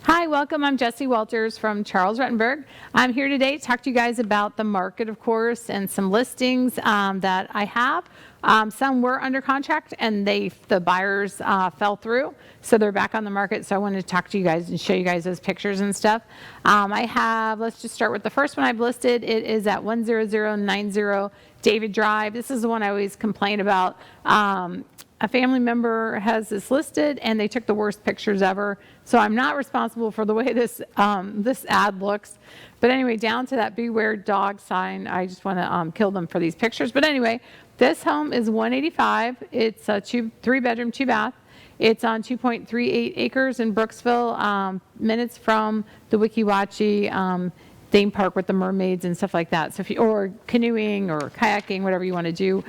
Hi, welcome. I'm Jessie Walters from Charles Rutenberg. I'm here today to talk to you guys about the market, of course, and some listings that I have. Some were under contract and the buyers fell through, so they're back on the market. So I wanted to talk to you guys and show you guys those pictures and stuff. Let's just start with the first one I've listed. It is at 10090 David Drive. This is the one I always complain about. A family member has this listed and they took the worst pictures ever. So I'm not responsible for the way this ad looks. But anyway, down to that beware dog sign, I just want to kill them for these pictures. But anyway, this home is 185. It's a 3-bedroom, 2-bath. It's on 2.38 acres in Brooksville, minutes from the Weeki Wachee theme park with the mermaids and stuff like that. So or canoeing or kayaking, whatever you want to do,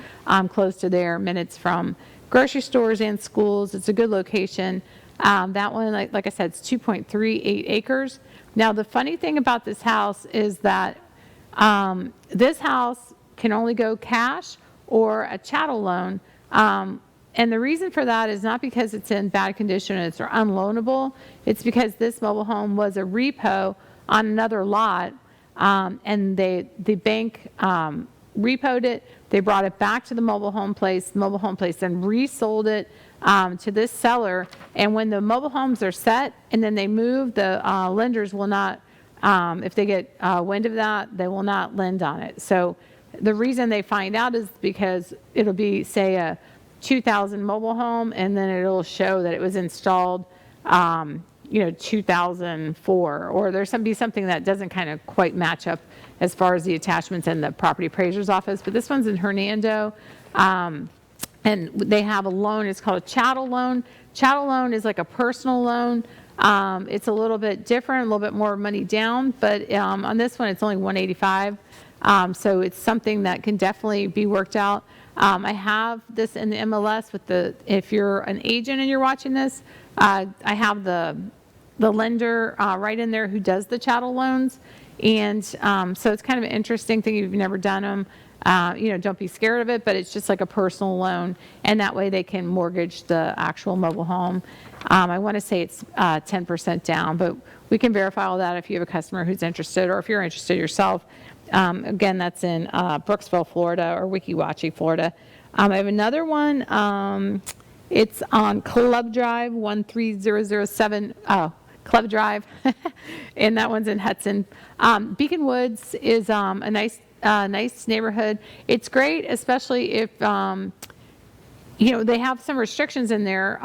close to there, minutes from grocery stores and schools. It's a good location. That one, like I said, it's 2.38 acres. Now, the funny thing about this house is that this house can only go cash or a chattel loan. And the reason for that is not because it's in bad condition and it's unloanable. It's because this mobile home was a repo on another lot, and the bank repoed it. They brought it back to the mobile home place. The mobile home place then resold it to this seller. And when the mobile homes are set and then they move, the lenders will not, if they get wind of that, they will not lend on it. So the reason they find out is because it'll be, say, a 2000 mobile home, and then it'll show that it was installed 2004, or there's something that doesn't kind of quite match up as far as the attachments and the property appraiser's office. But this one's in Hernando, and they have a loan. It's called a chattel loan. Chattel loan is like a personal loan. It's a little bit different, a little bit more money down, but on this one it's only 185. So it's something that can definitely be worked out. I have this in the MLS if you're an agent and you're watching this, I have the lender right in there who does the chattel loans. And so it's kind of an interesting thing if you've never done them. Don't be scared of it, but it's just like a personal loan. And that way they can mortgage the actual mobile home. I want to say it's 10% down, but we can verify all that if you have a customer who's interested, or if you're interested yourself. Again, that's in Brooksville, Florida, or Weeki Wachee, Florida. I have another one. It's on Club Drive, 13007. Club Drive, and that one's in Hudson. Beacon Woods is a nice neighborhood. It's great, especially if they have some restrictions in there.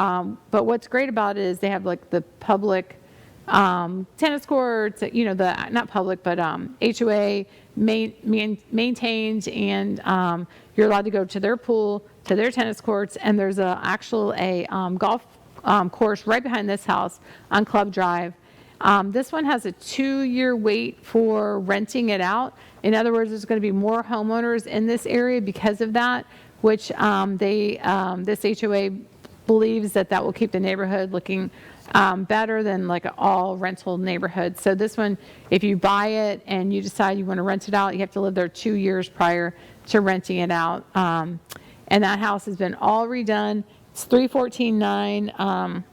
But what's great about it is they have like the public tennis courts. Not public, but HOA maintained, and you're allowed to go to their pool, to their tennis courts, and there's a golf course right behind this house on Club Drive. This one has a 2-year wait for renting it out. In other words, there's going to be more homeowners in this area because of that, which this HOA believes that will keep the neighborhood looking better than like an all rental neighborhood. So this one, if you buy it and you decide you want to rent it out, you have to live there 2 years prior to renting it out. And that house has been all redone. It's 314.9,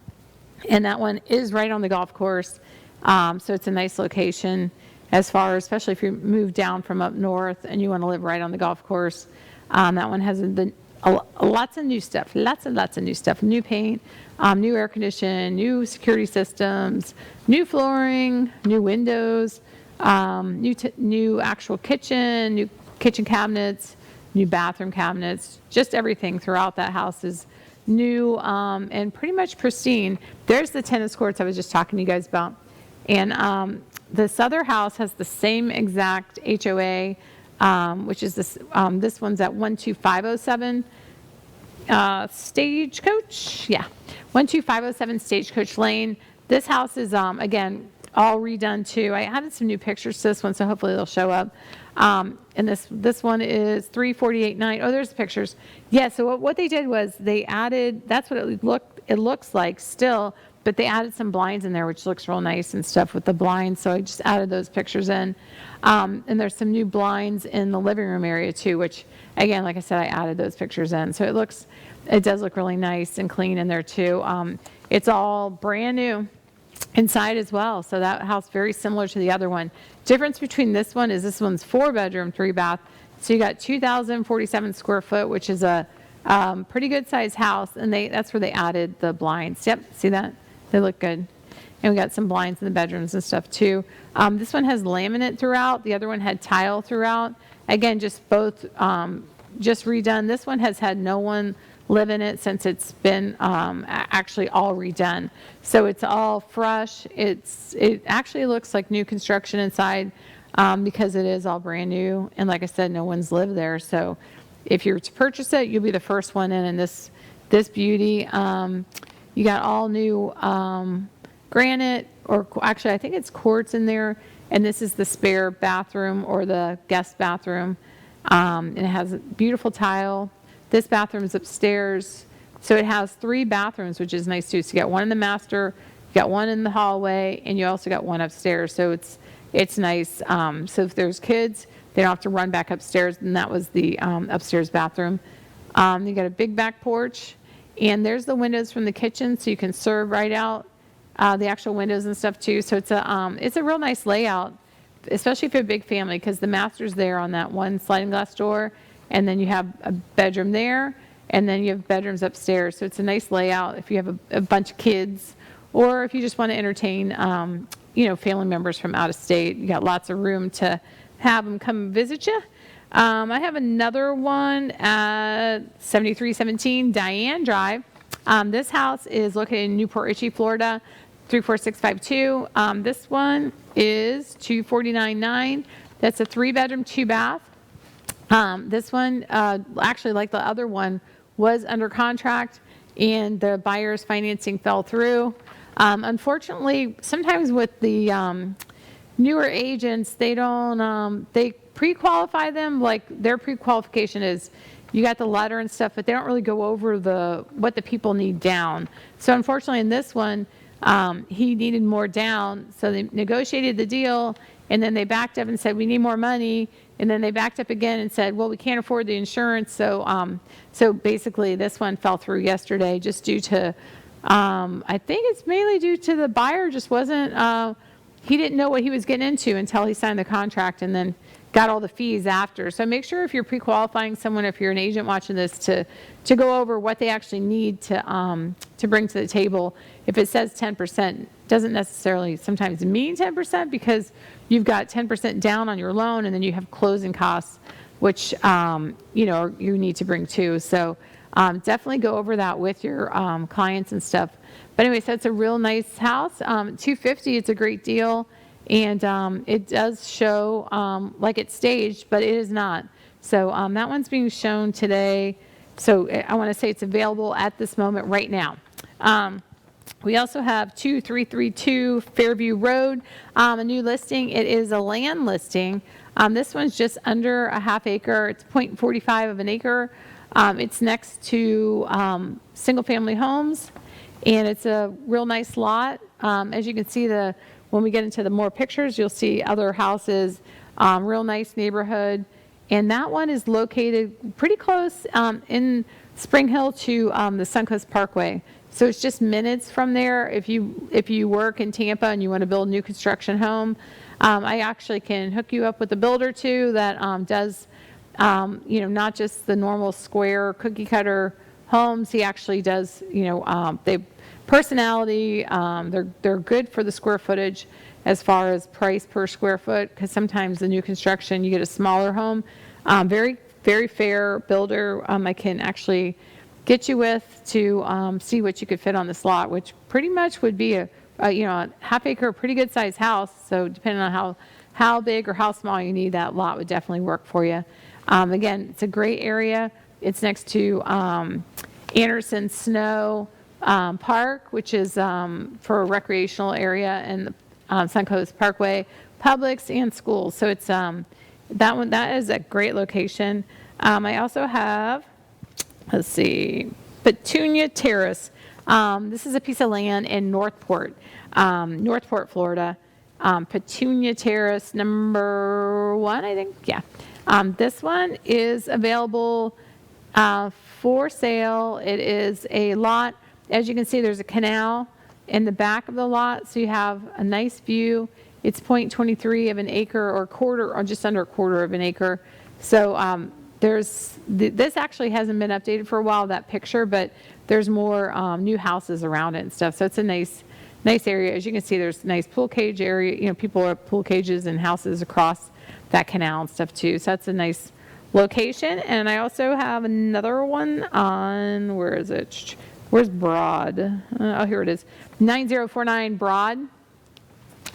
and that one is right on the golf course. So it's a nice location especially if you move down from up north and you want to live right on the golf course. That one has lots of new stuff, lots and lots of new stuff, new paint, new air conditioning, new security systems, new flooring, new windows, new actual kitchen, new kitchen cabinets, new bathroom cabinets. Just everything throughout that house is new and pretty much pristine. There's the tennis courts I was just talking to you guys about. And this other house has the same exact HOA, which is this one's at 12507 Stagecoach. Yeah, 12507 Stagecoach Lane. This house is, again, all redone too. I added some new pictures to this one, so hopefully they'll show up. And this one is 348.9. Oh, there's the pictures. Yeah, so what they did was they added, that's what it looks like still, but they added some blinds in there, which looks real nice and stuff with the blinds. So I just added those pictures in. And there's some new blinds in the living room area too, which again, like I said, I added those pictures in. So it does look really nice and clean in there too. It's all brand new. inside as well. So that house very similar to the other one. Difference between this one is this one's 4-bedroom, 3-bath. So you got 2,047 square foot, which is a pretty good sized house, and that's where they added the blinds. Yep, see that? They look good. And we got some blinds in the bedrooms and stuff too. This one has laminate throughout. The other one had tile throughout. Again, just both just redone. This one has had no one live in it since it's been actually all redone. So it's all fresh. It actually looks like new construction inside because it is all brand new. And like I said, no one's lived there. So if you're to purchase it, you'll be the first one in this beauty. You got all new granite, or actually I think it's quartz in there. And this is the spare bathroom or the guest bathroom. And it has a beautiful tile. This bathroom is upstairs. So it has 3 bathrooms, which is nice too. So you got one in the master, you got one in the hallway, and you also got one upstairs. So it's nice. So if there's kids, they don't have to run back upstairs. And that was the upstairs bathroom. You got a big back porch, and there's the windows from the kitchen, so you can serve right out the actual windows and stuff too. So it's a real nice layout, especially if you're a big family, because the master's there on that one sliding glass door, and then you have a bedroom there, and then you have bedrooms upstairs. So it's a nice layout if you have a bunch of kids, or if you just want to entertain, family members from out of state. You got lots of room to have them come visit you. I have another one at 7317 Diane Drive. This house is located in Newport Richey, Florida, 34652. This one is 249.9. That's a 3-bedroom, 2-bath. This one, actually like the other one, was under contract, and the buyer's financing fell through. Unfortunately, sometimes with the newer agents, they don't, they pre-qualify them. Like their pre-qualification is you got the letter and stuff, but they don't really go over what the people need down. So unfortunately in this one, he needed more down, so they negotiated the deal, and then they backed up and said, we need more money. And then they backed up again and said, well, we can't afford the insurance. So so basically this one fell through yesterday just due to, I think it's mainly due to the buyer just wasn't, he didn't know what he was getting into until he signed the contract and then got all the fees after. So make sure if you're pre-qualifying someone, if you're an agent watching this, to go over what they actually need to bring to the table. If it says 10%, doesn't necessarily sometimes mean 10% because you've got 10% down on your loan and then you have closing costs, which you need to bring too. So definitely go over that with your clients and stuff. But anyway, so it's a real nice house. $250, it's a great deal. And it does show like it's staged, but it is not. So that one's being shown today. So I want to say it's available at this moment right now. We also have 2332 Fairview Road, a new listing. It is a land listing. This one's just under a half acre. It's 0.45 of an acre. It's next to single family homes, and it's a real nice lot. As you can see, when we get into the more pictures, you'll see other houses, real nice neighborhood. And that one is located pretty close in Spring Hill to the Suncoast Parkway. So it's just minutes from there. If you work in Tampa and you want to build a new construction home, I actually can hook you up with a builder too that does, not just the normal square cookie cutter homes. He actually does, they personality. They're good for the square footage as far as price per square foot, because sometimes the new construction you get a smaller home. Very, very fair builder. I can actually get you with to see what you could fit on this lot, which pretty much would be a half acre, pretty good sized house. So depending on how big or how small you need, that lot would definitely work for you. Again, it's a great area. It's next to Anderson Snow Park, which is for a recreational area, in the Suncoast Parkway, Publix, and schools. So it's that is a great location. I also have, let's see, Petunia Terrace. This is a piece of land in Northport, Florida. Petunia Terrace, number 1, I think. Yeah. This one is available for sale. It is a lot. As you can see, there's a canal in the back of the lot, so you have a nice view. It's 0.23 of an acre or quarter, or just under a quarter of an acre. So this actually hasn't been updated for a while, that picture, but there's more new houses around it and stuff. So it's a nice area. As you can see, there's nice pool cage area. People are pool cages and houses across that canal and stuff too. So that's a nice location. And I also have another one on, where is it? Where's Broad? Oh, here it is. 9049 Broad.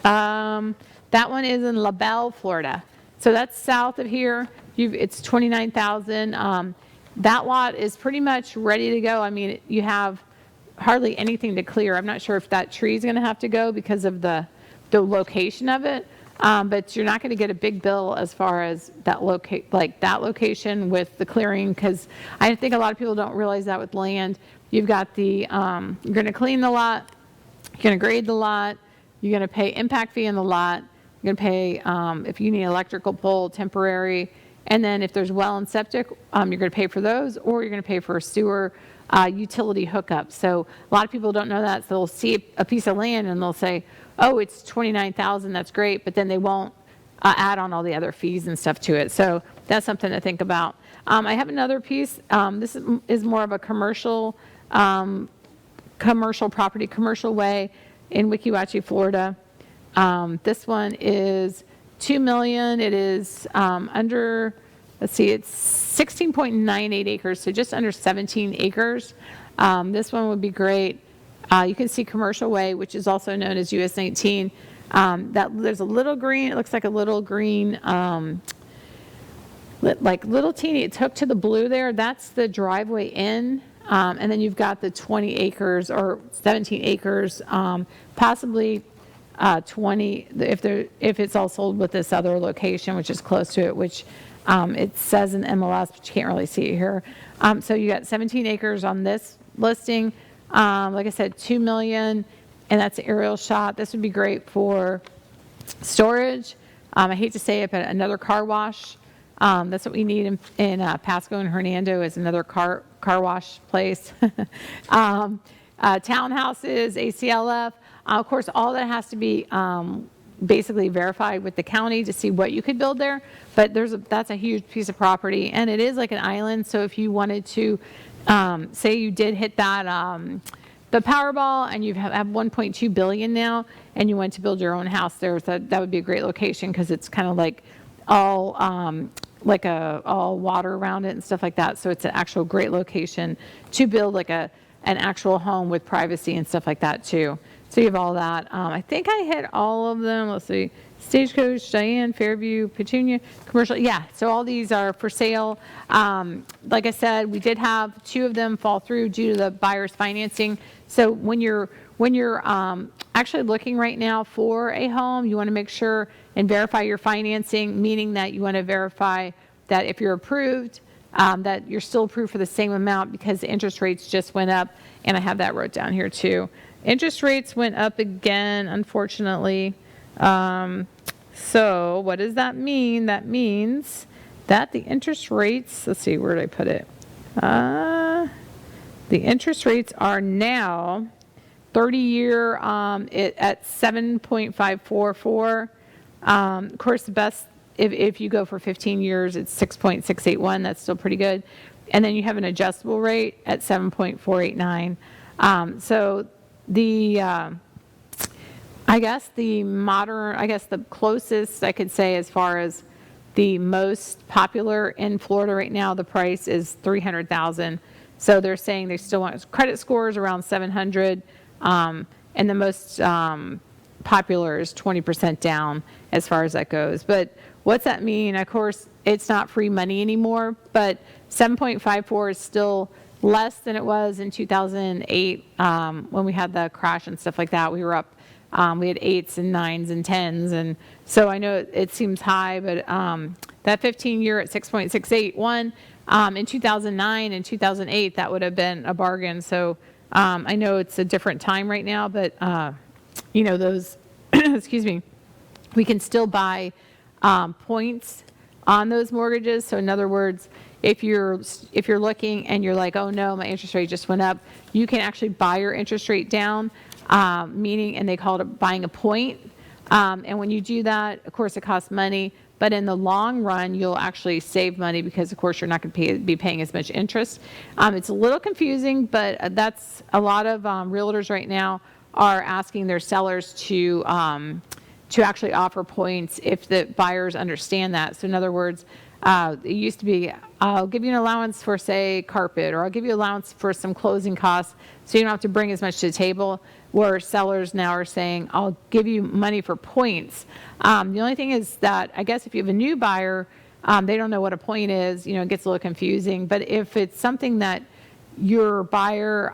That one is in LaBelle, Florida. So that's south of here. It's 29,000. That lot is pretty much ready to go. I mean, you have hardly anything to clear. I'm not sure if that tree is going to have to go because of the location of it. But you're not going to get a big bill as far as that location with the clearing, because I think a lot of people don't realize that with land. You've got you're going to clean the lot, you're going to grade the lot, you're going to pay impact fee in the lot, you're going to pay if you need electrical pole, temporary, and then if there's well and septic, you're going to pay for those, or you're going to pay for a sewer utility hookup. So a lot of people don't know that, so they'll see a piece of land and they'll say, oh, it's 29,000, that's great, but then they won't add on all the other fees and stuff to it. So that's something to think about. I have another piece. This is more of a commercial property, commercial way in Weeki Wachee, Florida. This one is $2 million. It is under, let's see, it's 16.98 acres, so just under 17 acres. This one would be great. You can see Commercial Way, which is also known as US 19. There's a little green, it looks like a little green, like little teeny, it's hooked to the blue there. That's the driveway in. And then you've got the 20 acres or 17 acres, possibly 20 if it's all sold with this other location, which is close to it, which it says in MLS, but you can't really see it here. So you got 17 acres on this listing. Like I said, $2 million, and that's an aerial shot. This would be great for storage. I hate to say it, but another car wash. That's what we need in Pasco and Hernando, is another car wash place. Townhouses, ACLF. Of course, all that has to be basically verified with the county to see what you could build there. But that's a huge piece of property, and it is like an island. So if you wanted to, say you did hit that the Powerball and you have 1.2 billion now, and you went to build your own house there, that would be a great location, because it's kind of like all all water around it and stuff like that. So it's an actual great location to build like an actual home with privacy and stuff like that too. So you have all that. I think I hit all of them. Let's see. Stagecoach, Cheyenne, Fairview, Petunia, Commercial. Yeah, so all these are for sale. Like I said, we did have 2 of them fall through due to the buyer's financing. So when you're actually looking right now for a home, you want to make sure and verify your financing, meaning that you want to verify that if you're approved, that you're still approved for the same amount, because the interest rates just went up, and I have that wrote down here too. Interest rates went up again, unfortunately. So what does that mean? That means that the interest rates, let's see, where did I put it? The interest rates are now 30-year at 7.544. Of course, the best, if you go for 15 years, it's 6.681. That's still pretty good. And then you have an adjustable rate at 7.489. So I guess the closest I could say as far as the most popular in Florida right now, the price is $300,000. So they're saying they still want credit scores around 700, and the most popular is 20% down as far as that goes. But what's that mean? Of course, it's not free money anymore, but 7.54 is still less than it was in 2008 when we had the crash and stuff like that. We were up, we had 8s and 9s and 10s, and so I know it seems high, but that 15-year at 6.681 in 2009 and 2008, that would have been a bargain. So I know it's a different time right now, but those excuse me, we can still buy points on those mortgages. So in other words, if you're looking and you're like, oh no, my interest rate just went up, you can actually buy your interest rate down. meaning, and they call it buying a point. And when you do that, of course, it costs money. But in the long run, you'll actually save money because, of course, you're not going to be paying as much interest. It's a little confusing, but that's a lot of realtors right now are asking their sellers to actually offer points if the buyers understand that. So in other words, it used to be, I'll give you an allowance for, say, carpet, or I'll give you allowance for some closing costs so you don't have to bring as much to the table, where sellers now are saying, I'll give you money for points. The only thing is that, I guess if you have a new buyer, they don't know what a point is, it gets a little confusing. But if it's something that your buyer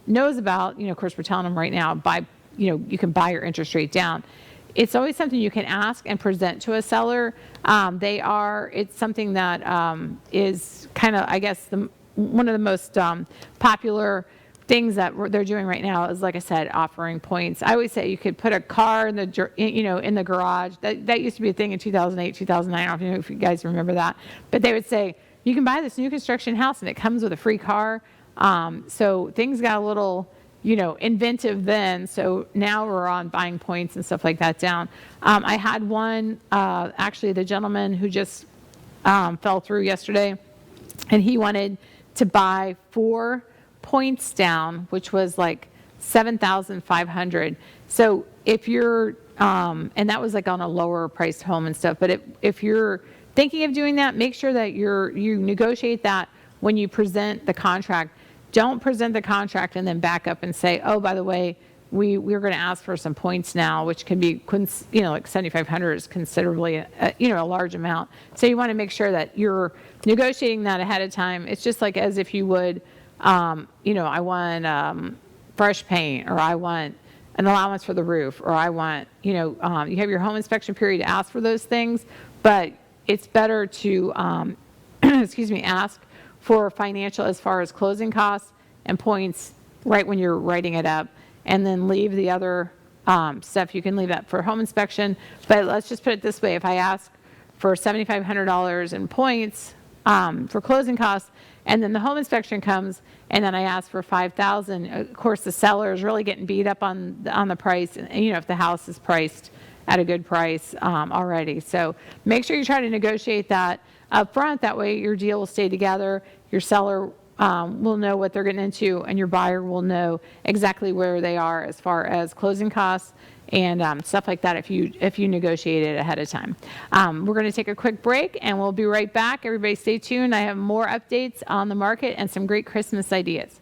knows about, of course, we're telling them right now, you can buy your interest rate down. It's always something you can ask and present to a seller. It's something that is kind of, I guess, one of the most popular things that they're doing right now is, like I said, offering points. I always say you could put a car in the garage. That used to be a thing in 2008, 2009. I don't know if you guys remember that, but they would say you can buy this new construction house and it comes with a free car. So things got a little, inventive then. So now we're on buying points and stuff like that down. I had one, actually the gentleman who just fell through yesterday, and he wanted to buy 4 points down, which was like $7,500. So if you're, and that was like on a lower priced home and stuff, but if you're thinking of doing that, make sure that you negotiate that when you present the contract. Don't present the contract and then back up and say, oh, by the way, we're going to ask for some points now, which can be, like $7,500 is considerably, a large amount. So you want to make sure that you're negotiating that ahead of time. It's just like as if you would, I want fresh paint, or I want an allowance for the roof, or I want, you have your home inspection period to ask for those things, but it's better to, ask for financial as far as closing costs and points right when you're writing it up, and then leave the other stuff. You can leave that for home inspection, but let's just put it this way. If I ask for $7,500 in points for closing costs, and then the home inspection comes, and then I ask for $5,000, of course the seller is really getting beat up on the price, and if the house is priced at a good price already. So make sure you try to negotiate that up front. That way your deal will stay together. Your seller will know what they're getting into, and your buyer will know exactly where they are as far as closing costs and stuff like that if you negotiate it ahead of time. We're going to take a quick break, and we'll be right back. Everybody stay tuned. I have more updates on the market and some great Christmas ideas.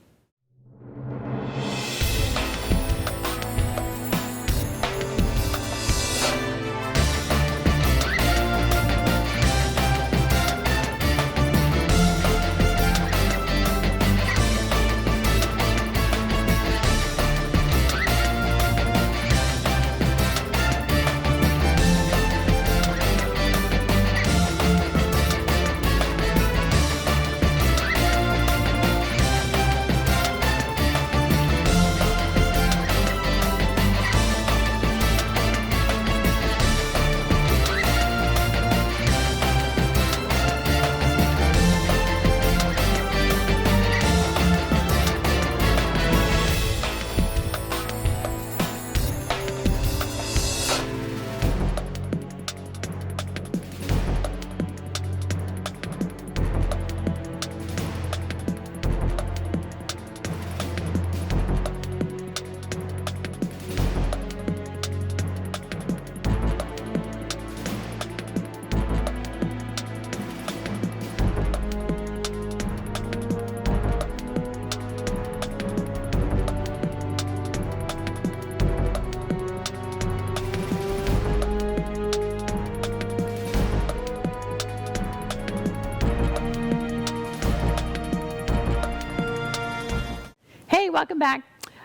Hey, welcome back.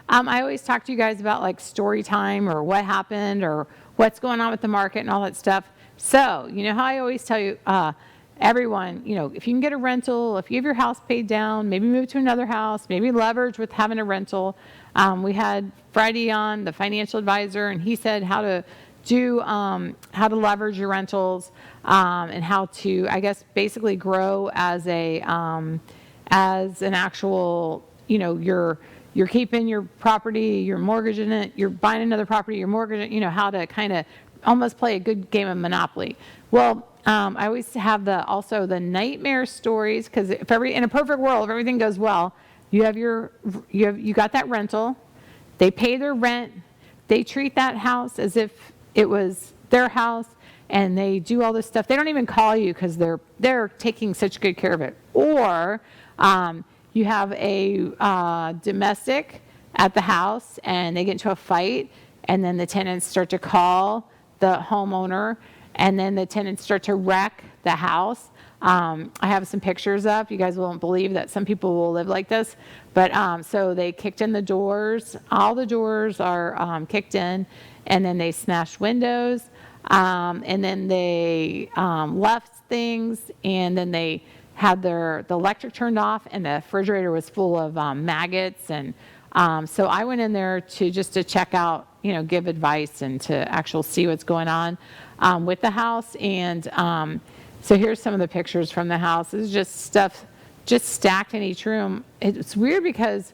I always talk to you guys about like story time or what happened or what's going on with the market and all that stuff. So, how I always tell you, everyone, if you can get a rental, if you have your house paid down, maybe move to another house, maybe leverage with having a rental. We had Friday on, the financial advisor, and he said how to leverage your rentals and how to, I guess, basically grow as an actual, you're keeping your property, you're mortgaging it, you're buying another property, you're mortgaging, how to kind of almost play a good game of Monopoly. Well, I always have also the nightmare stories, because in a perfect world, if everything goes well, you got that rental, they pay their rent, they treat that house as if it was their house, and they do all this stuff. They don't even call you because they're taking such good care of it. Or you have a domestic at the house, and they get into a fight, and then the tenants start to call the homeowner, and then the tenants start to wreck the house. I have some pictures up. You guys won't believe that some people will live like this. But so they kicked in the doors. All the doors are kicked in, and then they smashed windows. And then they left things, and then they had the electric turned off, and the refrigerator was full of maggots. And so I went in there just to check out, give advice and to actually see what's going on with the house. And so here's some of the pictures from the house. This is just stuff just stacked in each room. It's weird because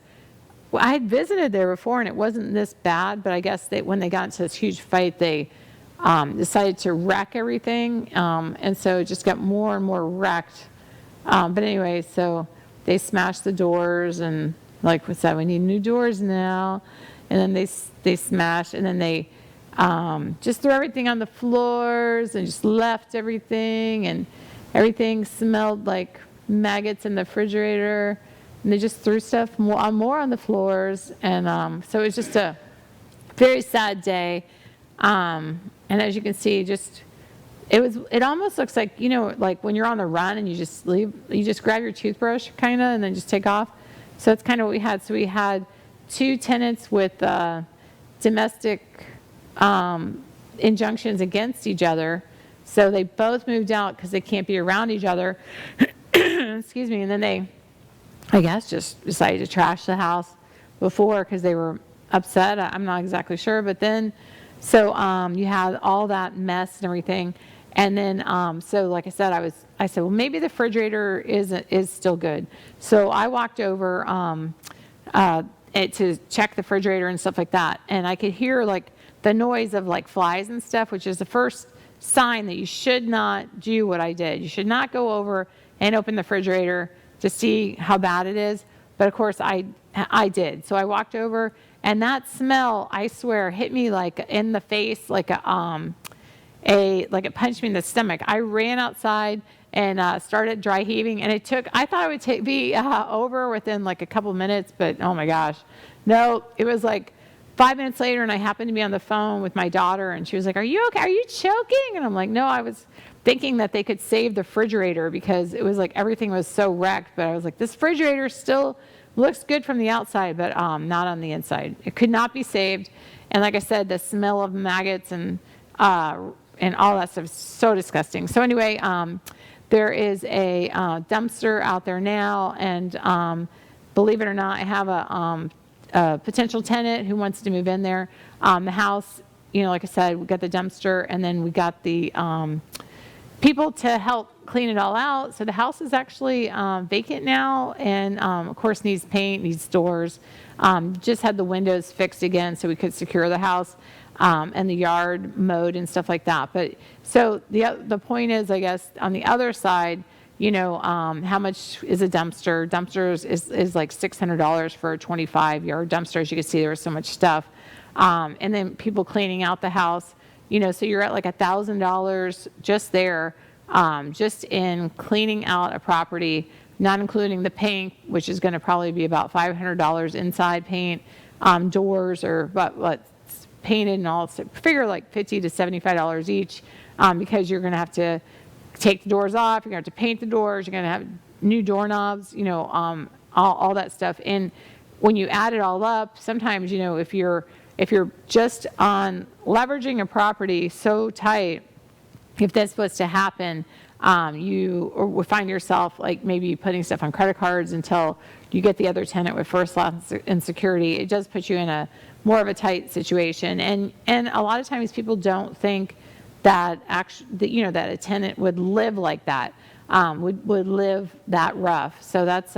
I had visited there before, and it wasn't this bad, but I guess when they got into this huge fight, they decided to wreck everything, and so it just got more and more wrecked. But anyway, so they smashed the doors, and like we said, we need new doors now. And then they smashed, and then they just threw everything on the floors and just left everything, and everything smelled like maggots in the refrigerator. And they just threw stuff more on the floors, and so it was just a very sad day. And as you can see, it almost looks like, like when you're on the run and you just grab your toothbrush kind of and then just take off. So that's kind of what we had. So we had 2 tenants with domestic injunctions against each other. So they both moved out because they can't be around each other. Excuse me. And then they, I guess, just decided to trash the house before because they were upset. I'm not exactly sure. But then, so you had all that mess and everything. And then, so like I said, I said, well, maybe the refrigerator is still good. So I walked over to check the refrigerator and stuff like that. And I could hear like the noise of like flies and stuff, which is the first sign that you should not do what I did. You should not go over and open the refrigerator to see how bad it is. But of course I did. So I walked over, and that smell, I swear, hit me like in the face, like it punched me in the stomach. I ran outside and started dry heaving, and I thought it would be over within like a couple minutes, but oh my gosh, no, it was like 5 minutes later, and I happened to be on the phone with my daughter, and she was like, "Are you okay? Are you choking?" And I'm like, "No, I was thinking that they could save the refrigerator because it was like everything was so wrecked." But I was like, this refrigerator still looks good from the outside, but not on the inside. It could not be saved. And like I said, the smell of maggots and all that stuff is so disgusting. So anyway, there is a dumpster out there now, and believe it or not, I have a potential tenant who wants to move in there. The house, like I said, we got the dumpster, and then we got the people to help clean it all out. So the house is actually vacant now, and of course needs paint, needs doors. Just had the windows fixed again so we could secure the house, and the yard mowed and stuff like that. But so the point is, I guess, on the other side, how much is a dumpster? Dumpsters is like $600 for a 25-yard dumpster. As you can see, there was so much stuff. And then people cleaning out the house, so you're at like $1,000 just there, just in cleaning out a property, not including the paint, which is going to probably be about $500 inside paint, doors or what's painted and all. So figure like $50 to $75 each, because you're going to have to take the doors off, you're going to have to paint the doors, you're going to have new doorknobs, all that stuff. And when you add it all up, sometimes, if you're just on leveraging a property so tight, if this was to happen, you would find yourself like maybe putting stuff on credit cards until you get the other tenant with first loss and security. It does put you in a more of a tight situation. And a lot of times people don't think that that a tenant would live like that, would live that rough. So that's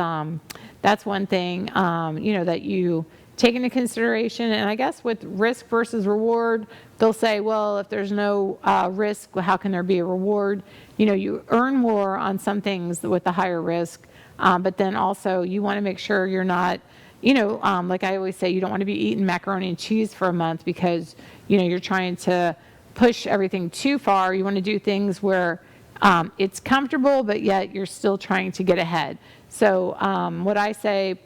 that's one thing, that you take into consideration. And I guess with risk versus reward, they'll say, well, if there's no risk, well, how can there be a reward? You earn more on some things with the higher risk, but then also you want to make sure you're not, like I always say, you don't want to be eating macaroni and cheese for a month because, you're trying to push everything too far. You want to do things where it's comfortable, but yet you're still trying to get ahead. So what I say,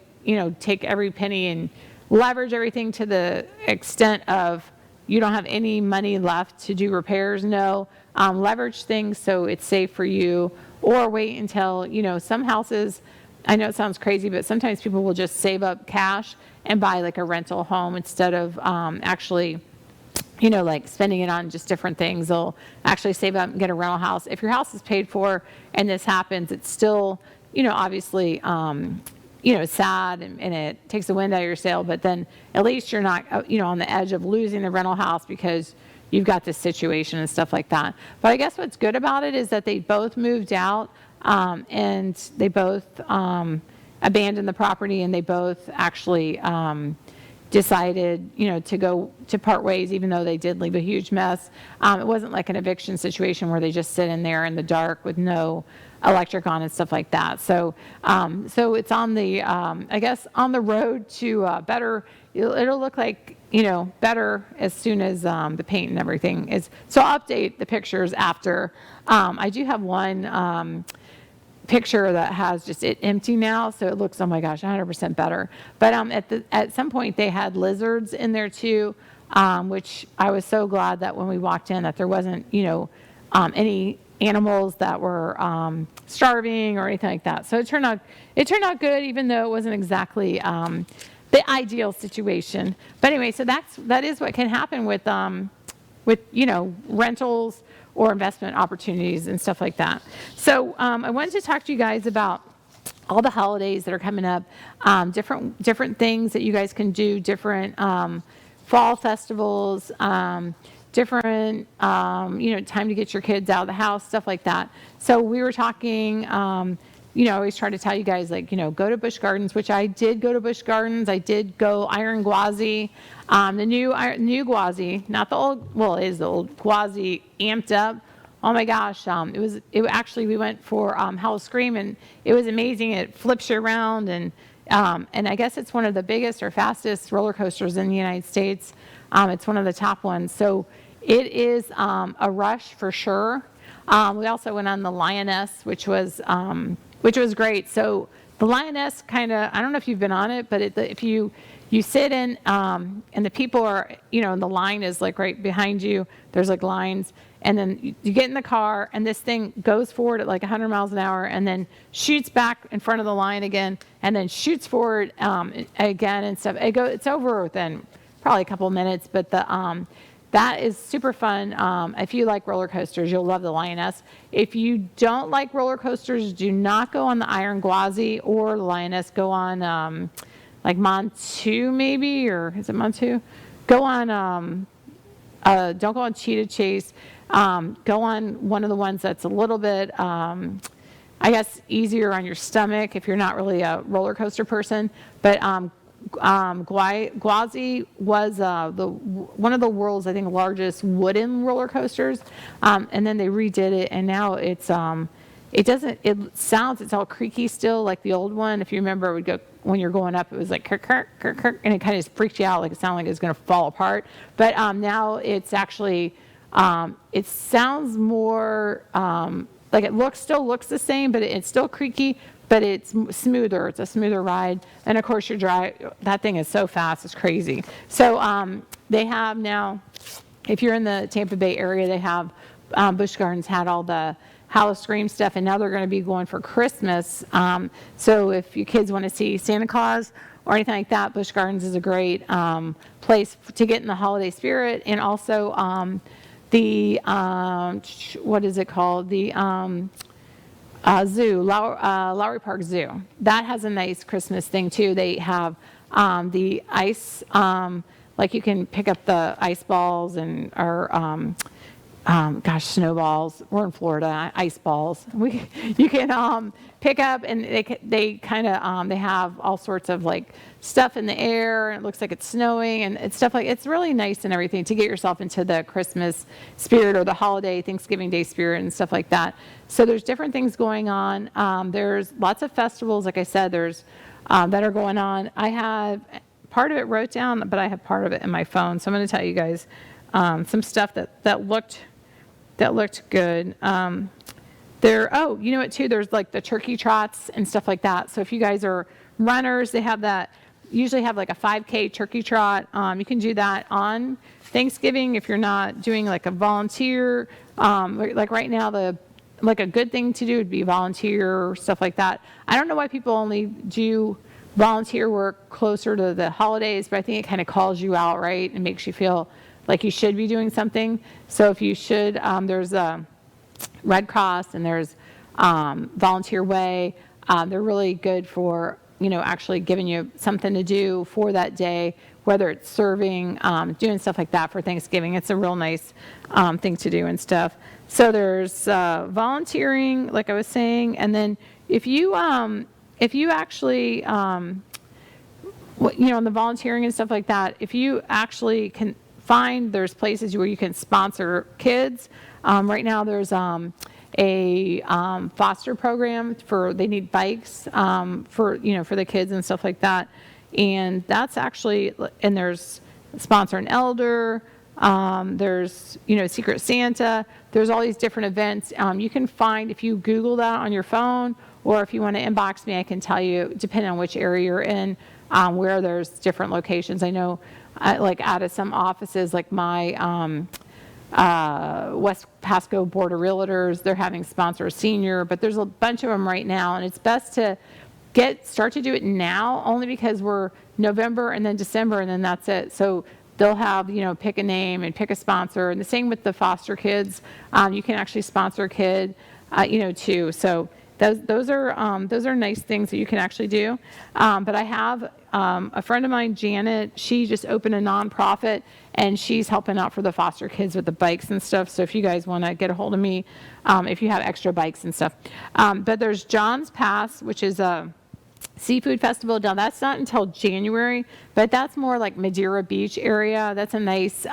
take every penny and leverage everything to the extent of you don't have any money left to do repairs. No, leverage things so it's safe for you, or wait until, some houses, I know it sounds crazy, but sometimes people will just save up cash and buy like a rental home instead of actually, like spending it on just different things. They'll actually save up and get a rental house. If your house is paid for and this happens, it's still, obviously, sad and it takes the wind out of your sail, but then at least you're not, on the edge of losing the rental house because you've got this situation and stuff like that. But I guess what's good about it is that they both moved out and they both abandoned the property, and they both actually decided, to part ways, even though they did leave a huge mess. It wasn't like an eviction situation where they just sit in there in the dark with no electric on and stuff like that. So it's on the, I guess, on the road to better. It'll look like, better as soon as the paint and everything is. So I'll update the pictures after. I do have one picture that has just it empty now, so it looks, oh my gosh, 100% better. But at some point they had lizards in there too, which I was so glad that when we walked in that there wasn't any animals that were starving or anything like that. So it turned out good, even though it wasn't exactly the ideal situation. But anyway, so that is what can happen with rentals or investment opportunities and stuff like that. So I wanted to talk to you guys about all the holidays that are coming up, different things that you guys can do, different fall festivals, different time to get your kids out of the house, stuff like that. So we were talking, I always try to tell you guys, go to Busch Gardens, which I did go to Busch Gardens. I did go Iron Gwazi. The new Gwazi, not the old, well, it is the old Gwazi amped up. Oh my gosh, we went for Howl-O-Scream, and it was amazing. It flips you around, and I guess it's one of the biggest or fastest roller coasters in the United States. It's one of the top ones. So it is a rush for sure. We also went on the Lioness, which was great. So the Lioness I don't know if you've been on it, but if you sit in, and the people are, and the line is like right behind you, there's like lines, and then you get in the car, and this thing goes forward at like 100 miles an hour, and then shoots back in front of the line again, and then shoots forward again and stuff. It's over within probably a couple of minutes, but that is super fun. If you like roller coasters, you'll love the Lioness. If you don't like roller coasters, do not go on the Iron Gwazi or the Lioness. Go on like Montu maybe, or is it Montu? Go on, don't go on Cheetah Chase. Go on one of the ones that's a little bit, I guess, easier on your stomach if you're not really a roller coaster person. But Gwazi was one of the world's, I think, largest wooden roller coasters, and then they redid it, and now it's all creaky still like the old one. If you remember, it would go when you're going up, it was like kirk, kirk, kirk, kirk, and it kind of just freaked you out, like it sounded like it was going to fall apart. But now it's actually it sounds more like it still looks the same, but it's still creaky, but it's smoother. It's a smoother ride. And of course, that thing is so fast, it's crazy. So they have now, if you're in the Tampa Bay area, they have, Busch Gardens had all the Howl-O-Scream stuff, and now they're going to be going for Christmas. So if your kids want to see Santa Claus or anything like that, Busch Gardens is a great place to get in the holiday spirit. And also the, what is it called? The zoo, Lowry Park Zoo. That has a nice Christmas thing too. They have the ice, like you can pick up the ice balls and or snowballs. We're in Florida, ice balls. You can pick up, and they kind of they have all sorts of like stuff in the air, and it looks like it's snowing, and it's stuff like it's really nice and everything to get yourself into the Christmas spirit or the holiday Thanksgiving Day spirit and stuff like that. So there's different things going on. There's lots of festivals, like I said. There's that are going on. I have part of it wrote down, but I have part of it in my phone. So I'm going to tell you guys some stuff that looked good. You know what too, there's like the turkey trots and stuff like that. So if you guys are runners, they have that, usually have like a 5K turkey trot. You can do that on Thanksgiving if you're not doing like a volunteer. Like right now, like a good thing to do would be volunteer or stuff like that. I don't know why people only do volunteer work closer to the holidays, but I think it kind of calls you out, right? And makes you feel like you should be doing something. So if you should, there's a Red Cross and there's Volunteer Way. They're really good for, actually giving you something to do for that day, whether it's serving, doing stuff like that for Thanksgiving. It's a real nice thing to do and stuff. So there's volunteering, like I was saying, and then if you actually, on the volunteering and stuff like that, if you actually can find there's places where you can sponsor kids. Right now there's a foster program they need bikes for the kids and stuff like that. And that's actually, and there's Sponsor an Elder, there's, Secret Santa, there's all these different events. You can find, if you Google that on your phone, or if you want to inbox me, I can tell you, depending on which area you're in, where there's different locations. I know, like out of some offices, like my West Pasco Board of Realtors, they're having Sponsor a Senior, but there's a bunch of them right now, and it's best to start to do it now, only because we're November and then December, and then that's it. So they'll have, pick a name and pick a sponsor, and the same with the foster kids. You can actually sponsor a kid, too. So those are nice things that you can actually do. But I have a friend of mine, Janet. She just opened a nonprofit, and she's helping out for the foster kids with the bikes and stuff. So if you guys want to get a hold of me, if you have extra bikes and stuff. But there's John's Pass, which is a seafood festival. Now that's not until January, but that's more like Madeira Beach area. That's a nice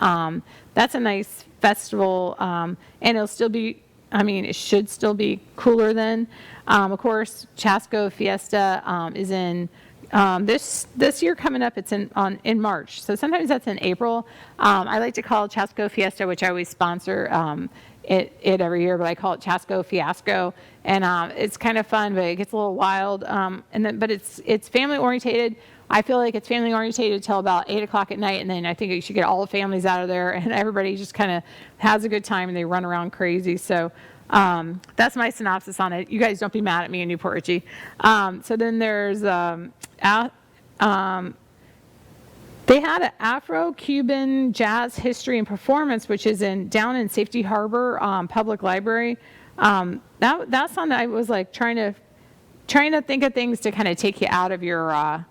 festival, and it'll still be, it should still be cooler then. Of course, Chasco Fiesta is in this year coming up. It's in March, so sometimes that's in April. I like to call it Chasco Fiesta, which I always sponsor it every year, but I call it Chasco Fiasco, and it's kind of fun, but it gets a little wild. But it's family orientated. I feel like it's family orientated till about 8 o'clock at night, and then I think you should get all the families out of there, and everybody just kind of has a good time, and they run around crazy. So that's my synopsis on it. You guys don't be mad at me in Newport Richey. So then there's they had an Afro-Cuban jazz history and performance, which is down in Safety Harbor Public Library. That's on. I was like trying to think of things to kind of take you out of your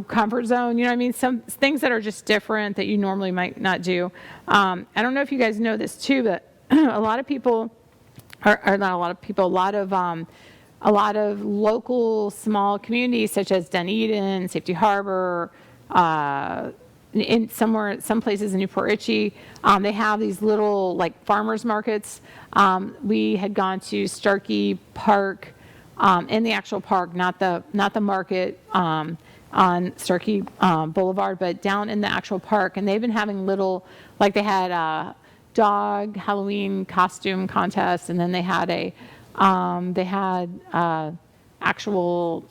comfort zone. You know what I mean? Some things that are just different that you normally might not do. I don't know if you guys know this too, but a lot of people, or not a lot of people, a lot of local small communities such as Dunedin, Safety Harbor, some places in Newport Richey, they have these little like farmers markets. We had gone to Starkey Park, in the actual park, not the market on Starkey Boulevard, but down in the actual park. And they've been having little, like they had a dog Halloween costume contest, and then they had actual,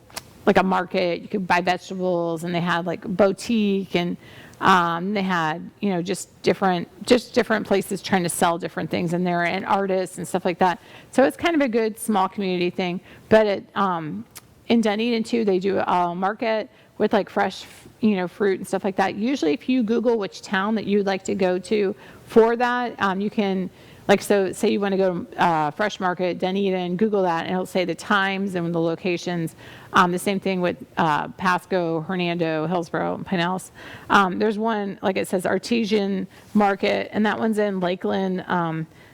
like a market, you could buy vegetables, and they had like a boutique, and they had, just different places trying to sell different things in there, and artists and stuff like that. So it's kind of a good small community thing. But in Dunedin too, they do a market with like fresh, fruit and stuff like that. Usually if you Google which town that you'd like to go to for that, you can Like, so say you want to go to Fresh Market, Dunedin, Google that, and it'll say the times and the locations. The same thing with Pasco, Hernando, Hillsborough, and Pinellas. There's one, like it says, Artesian Market, and that one's in Lakeland.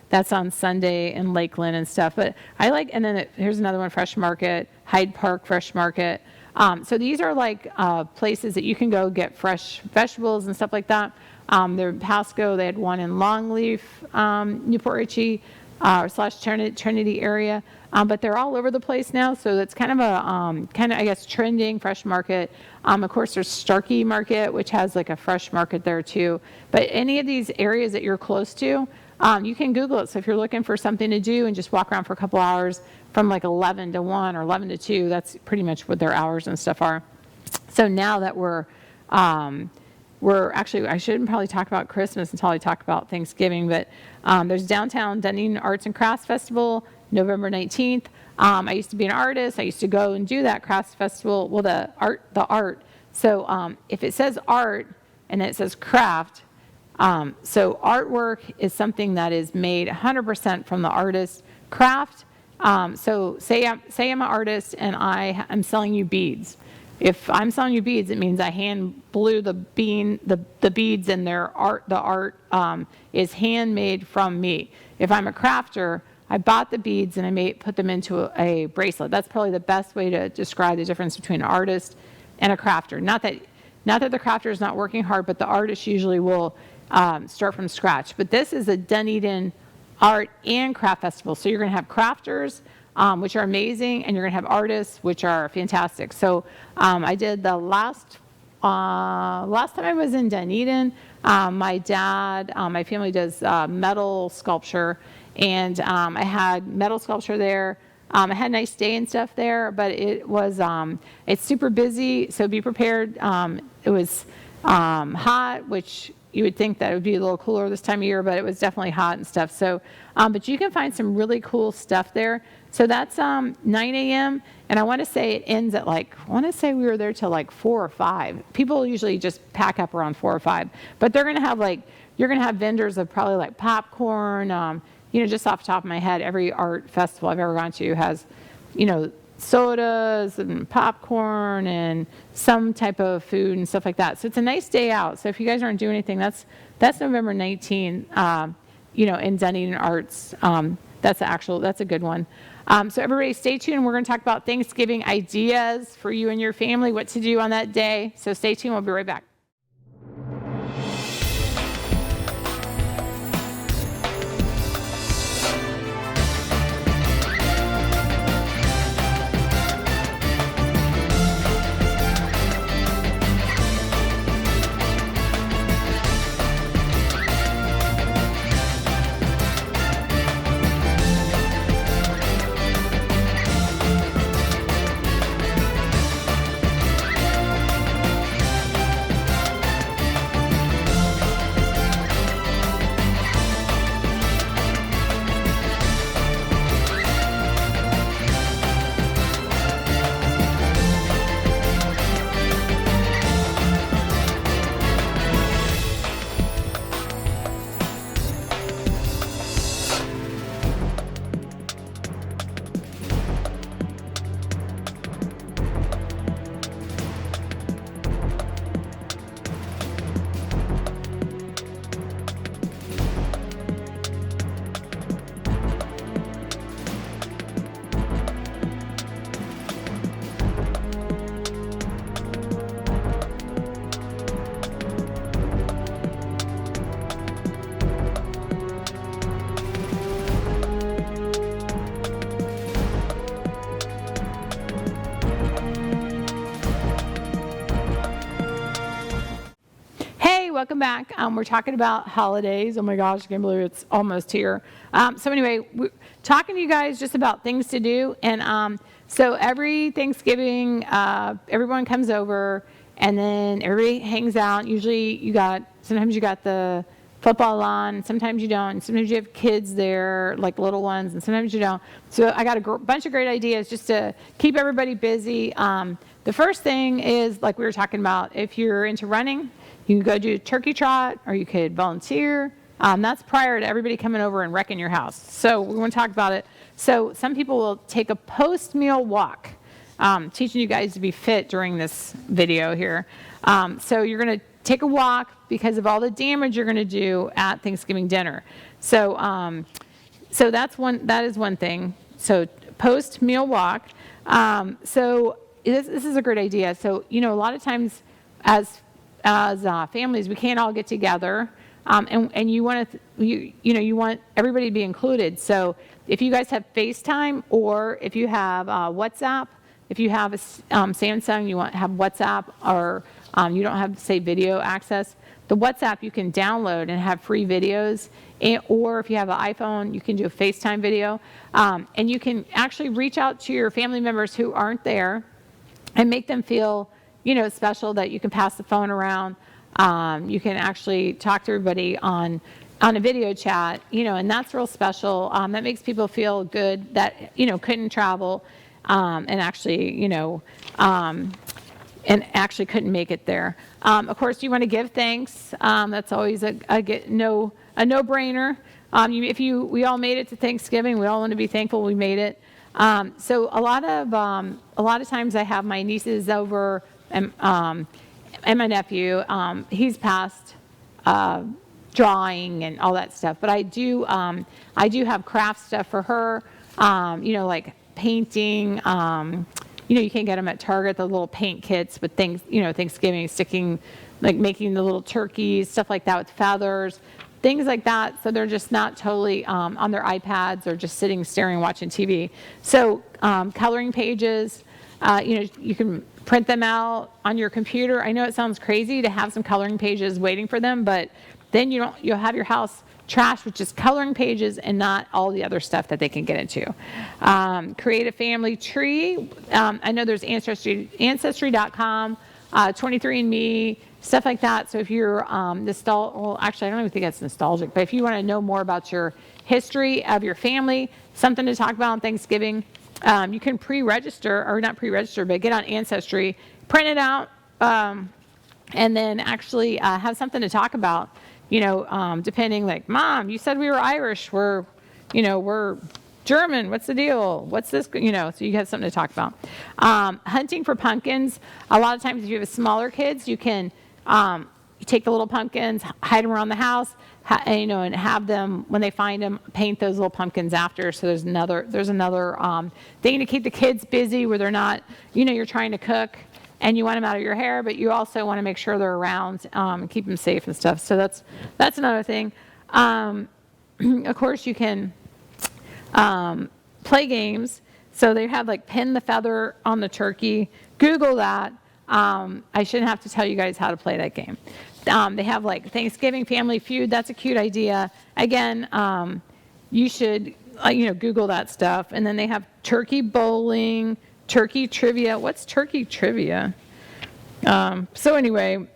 That's on Sunday in Lakeland and stuff. But I like, and then here's another one, Fresh Market, Hyde Park Fresh Market. So these are like places that you can go get fresh vegetables and stuff like that. They're in Pasco. They had one in Longleaf, Newport Richey, / Trinity area. But they're all over the place now. So that's kind of a, I guess, trending fresh market. Of course, there's Starkey Market, which has like a fresh market there too. But any of these areas that you're close to, you can Google it. So if you're looking for something to do and just walk around for a couple hours from like 11 to 1 or 11 to 2, that's pretty much what their hours and stuff are. So now that we're actually, I shouldn't probably talk about Christmas until I talk about Thanksgiving, but there's Downtown Dunedin Arts and Crafts Festival, November 19th. I used to be an artist. I used to go and do that crafts festival. Well, the art. So if it says art and then it says craft, so artwork is something that is made 100% from the artist's craft. So say I'm an artist and I'm selling you beads. If I'm selling you beads, it means I hand blew the beads, and the art is handmade from me. If I'm a crafter, I bought the beads and I put them into a bracelet. That's probably the best way to describe the difference between an artist and a crafter. Not that the crafter is not working hard, but the artist usually will start from scratch. But this is a Dunedin Art and Craft Festival. So you're going to have crafters, which are amazing, and you're going to have artists, which are fantastic. So I did the last time I was in Dunedin. My dad, my family does metal sculpture, and I had metal sculpture there. I had a nice day and stuff there, but it was it's super busy, so be prepared. It was hot, which you would think that it would be a little cooler this time of year, but it was definitely hot and stuff. So, but you can find some really cool stuff there. So that's 9 a.m. And I want to say it ends at I want to say we were there till 4 or 5. People usually just pack up around 4 or 5. But they're going to have you're going to have vendors of probably popcorn. Just off the top of my head, every art festival I've ever gone to has, sodas and popcorn and some type of food and stuff like that. So it's a nice day out. So if you guys aren't doing anything, that's November 19th, in Dunedin Arts. That's a good one. So everybody stay tuned. We're going to talk about Thanksgiving ideas for you and your family, what to do on that day. So stay tuned. We'll be right back. Welcome back. We're talking about holidays. Oh my gosh, I can't believe it's almost here. So anyway, we're talking to you guys just about things to do. And so every Thanksgiving, everyone comes over and then everybody hangs out. Usually sometimes you got the football on, and sometimes you don't. And sometimes you have kids there, like little ones, and sometimes you don't. So I got a bunch of great ideas just to keep everybody busy. The first thing is, we were talking about, if you're into running, you can go do a turkey trot, or you could volunteer. That's prior to everybody coming over and wrecking your house. So we want to talk about it. So some people will take a post-meal walk, teaching you guys to be fit during this video here. So you're going to take a walk because of all the damage you're going to do at Thanksgiving dinner. So that is one thing. So post-meal walk. So this is a great idea. So, a lot of times as families, we can't all get together. And you want you want everybody to be included. So if you guys have FaceTime, or if you have WhatsApp, if you have a Samsung, you want to have WhatsApp, or you don't have, say, video access, the WhatsApp you can download and have free videos. Or if you have an iPhone, you can do a FaceTime video. And you can actually reach out to your family members who aren't there and make them feel, special, that you can pass the phone around. You can actually talk to everybody on a video chat, and that's real special. That makes people feel good that, couldn't travel, and actually, couldn't make it there. Of course, you want to give thanks. That's always a no-brainer. We all made it to Thanksgiving. We all want to be thankful we made it. So a lot of times I have my nieces over, and my nephew. He's past drawing and all that stuff, but I do have craft stuff for her. Like painting. You can get them at Target, the little paint kits with things. Thanksgiving, sticking, like making the little turkeys, stuff like that with feathers, things like that. So they're just not totally on their iPads or just sitting, staring, watching TV. So coloring pages. You can print them out on your computer. I know it sounds crazy to have some coloring pages waiting for them, but then you'll have your house trashed with just coloring pages and not all the other stuff that they can get into. Create a family tree. I know there's Ancestry.com, 23andMe, stuff like that. So if you're actually, I don't even think that's nostalgic, but if you want to know more about your history of your family, something to talk about on Thanksgiving, you can pre-register, or not pre-register, but get on Ancestry, print it out, and then actually have something to talk about, depending, like, Mom, you said we were Irish, we're German, what's the deal? What's this, so you have something to talk about. Hunting for pumpkins. A lot of times if you have smaller kids, you can you take the little pumpkins, hide them around the house, and have them, when they find them, paint those little pumpkins after. So there's another thing to keep the kids busy where they're not, you're trying to cook and you want them out of your hair, but you also want to make sure they're around and keep them safe and stuff. So that's another thing. Of course, you can play games. So they have like pin the feather on the turkey. Google that. I shouldn't have to tell you guys how to play that game. They have like Thanksgiving Family Feud. That's a cute idea. Again, you should Google that stuff. And then they have turkey bowling, turkey trivia. What's turkey trivia? So anyway,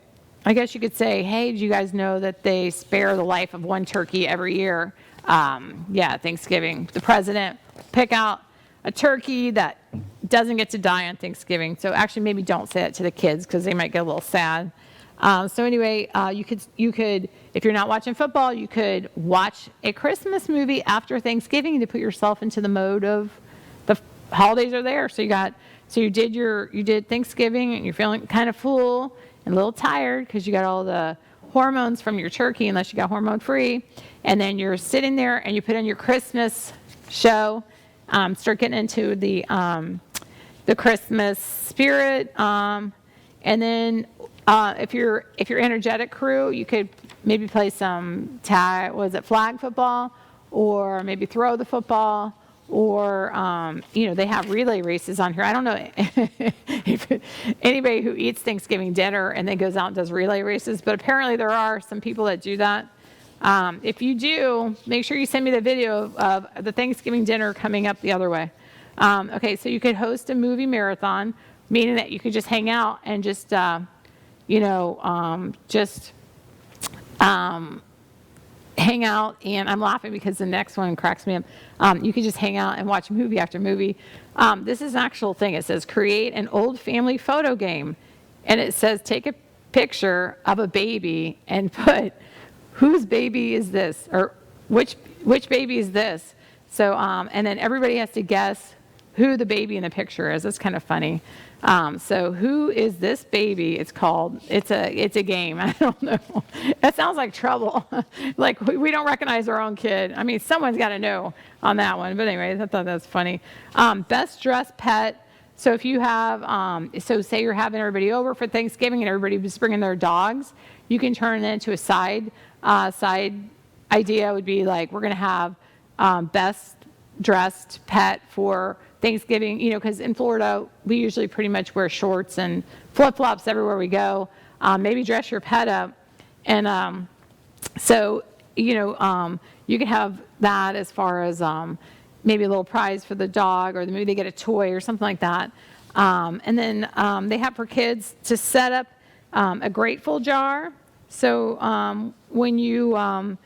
I guess you could say, hey, did you guys know that they spare the life of one turkey every year? Thanksgiving. The president pick out a turkey that doesn't get to die on Thanksgiving. So actually, maybe don't say that to the kids because they might get a little sad. So anyway, you could, if you're not watching football, you could watch a Christmas movie after Thanksgiving to put yourself into the mode of the holidays are there. So you did Thanksgiving and you're feeling kind of full and a little tired because you got all the hormones from your turkey, unless you got hormone free. And then you're sitting there and you put on your Christmas show, start getting into the Christmas spirit. And then if you're energetic crew, you could maybe play some flag football, or maybe throw the football, or they have relay races on here. I don't know if anybody who eats Thanksgiving dinner and then goes out and does relay races, but apparently there are some people that do that. If you do, make sure you send me the video of the Thanksgiving dinner coming up the other way. Okay, so you could host a movie marathon, meaning that you could just hang out and just hang out. And I'm laughing because the next one cracks me up. You could just hang out and watch movie after movie. This is an actual thing. It says create an old family photo game, and it says take a picture of a baby and put whose baby is this? Or which baby is this? So, and then everybody has to guess who the baby in the picture is. That's kind of funny. So who is this baby? It's a game. I don't know. That sounds like trouble. Like we don't recognize our own kid. I mean, someone's got to know on that one. But anyway, I thought that was funny. Best dressed pet. So if you have, so say you're having everybody over for Thanksgiving and everybody's bringing their dogs, you can turn it into a side idea would be like, we're going to have best dressed pet for Thanksgiving, because in Florida, we usually pretty much wear shorts and flip-flops everywhere we go. Maybe dress your pet up. And so, you can have that as far as maybe a little prize for the dog, or maybe they get a toy or something like that. And then they have for kids to set up a grateful jar. So when you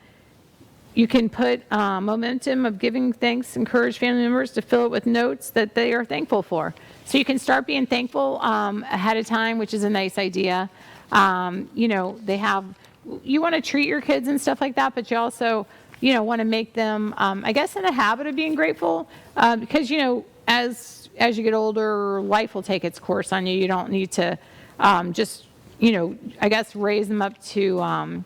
can put momentum of giving thanks, encourage family members to fill it with notes that they are thankful for. So you can start being thankful ahead of time, which is a nice idea. You want to treat your kids and stuff like that, but you also, want to make them, I guess, in a habit of being grateful, because, as you get older, life will take its course on you. You don't need to just, I guess, raise them up to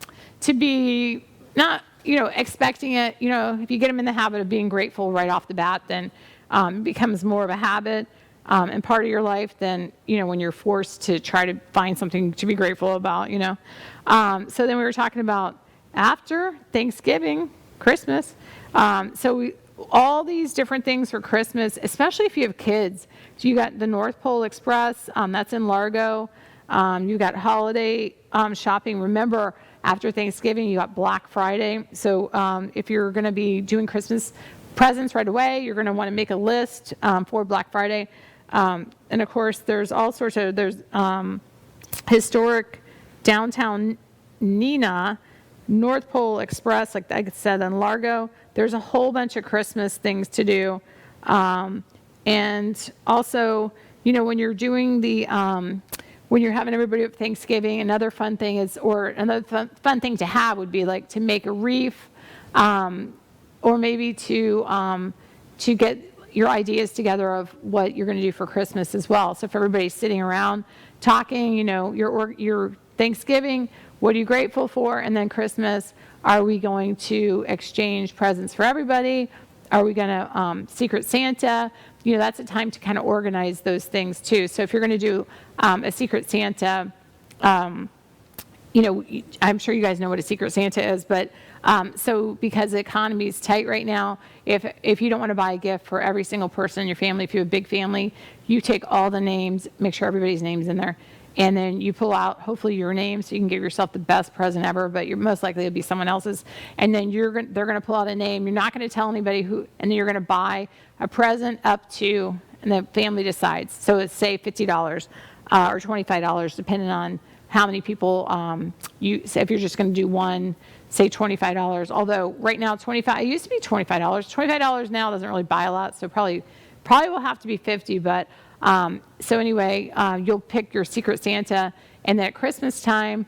be not, expecting it. If you get them in the habit of being grateful right off the bat, then it becomes more of a habit and part of your life than, when you're forced to try to find something to be grateful about, So then we were talking about after Thanksgiving, Christmas. All these different things for Christmas, especially if you have kids. So you got the North Pole Express, that's in Largo. You got holiday shopping. Remember, after Thanksgiving, you got Black Friday. So if you're going to be doing Christmas presents right away, you're going to want to make a list for Black Friday. And of course, there's all sorts of, there's historic downtown Neenah, North Pole Express, like I said, in Largo. There's a whole bunch of Christmas things to do. And also, when you're doing the, when you're having everybody at Thanksgiving, another fun thing is, or another fun thing to have would be like to make a wreath, or maybe to get your ideas together of what you're going to do for Christmas as well. So if everybody's sitting around talking, your Thanksgiving, what are you grateful for? And then Christmas, are we going to exchange presents for everybody? Are we going to Secret Santa? That's a time to kind of organize those things too. So if you're going to do a Secret Santa, I'm sure you guys know what a Secret Santa is, but so because the economy is tight right now, if you don't want to buy a gift for every single person in your family, if you have a big family, you take all the names, make sure everybody's name's in there, and then you pull out hopefully your name so you can give yourself the best present ever, but you're most likely it'll be someone else's. And then they're going to pull out a name. You're not going to tell anybody who, and then you're going to buy a present up to, and the family decides. So it's say $50 or $25, depending on how many people if you're just going to do one, say $25. Although right now it used to be $25. $25 now doesn't really buy a lot, so probably will have to be $50. But so anyway, you'll pick your Secret Santa, and then at Christmas time,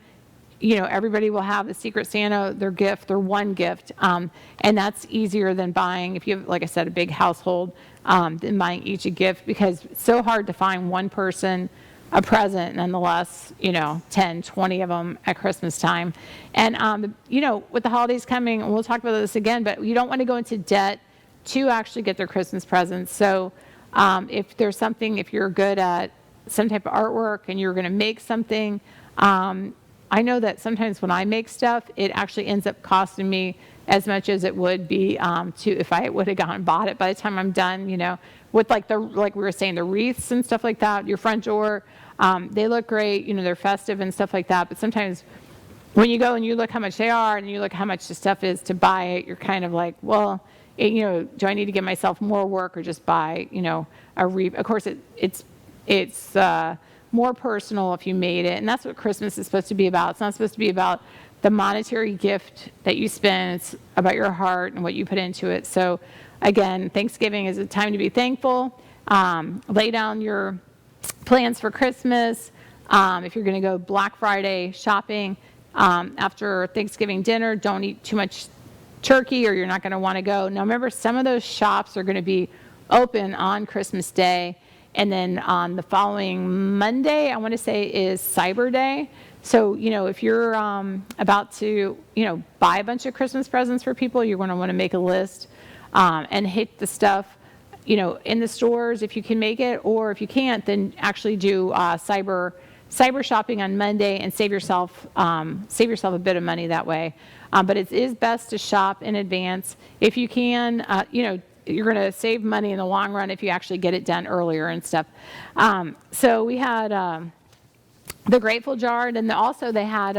everybody will have the Secret Santa, their one gift, and that's easier than buying, if you have, like I said, a big household, than buying each a gift, because it's so hard to find one person a present, nonetheless, 10, 20 of them at Christmas time. And, with the holidays coming, and we'll talk about this again, but you don't want to go into debt to actually get their Christmas presents. So if there's something, if you're good at some type of artwork and you're going to make something, I know that sometimes when I make stuff, it actually ends up costing me as much as it would be if I would have gone and bought it by the time I'm done, with like we were saying, the wreaths and stuff like that, your front door, they look great, they're festive and stuff like that. But sometimes when you go and you look how much they are and you look how much the stuff is to buy it, you're kind of like, well, do I need to give myself more work or just buy, a wreath? Of course, it's more personal if you made it, and that's what Christmas is supposed to be about. It's not supposed to be about the monetary gift that you spend. It's about your heart and what you put into it. So again, Thanksgiving is a time to be thankful. Lay down your plans for Christmas. If you're going to go Black Friday shopping, after Thanksgiving dinner, don't eat too much turkey or you're not going to want to go. Now remember, some of those shops are going to be open on Christmas Day, and then on the following Monday, I want to say, is Cyber Day. So, if you're about to, buy a bunch of Christmas presents for people, you're going to want to make a list and hit the stuff, in the stores if you can make it, or if you can't, then actually do cyber shopping on Monday and save yourself a bit of money that way. But it is best to shop in advance if you can. You're going to save money in the long run if you actually get it done earlier and stuff. So we had the Grateful Jar, and then also they had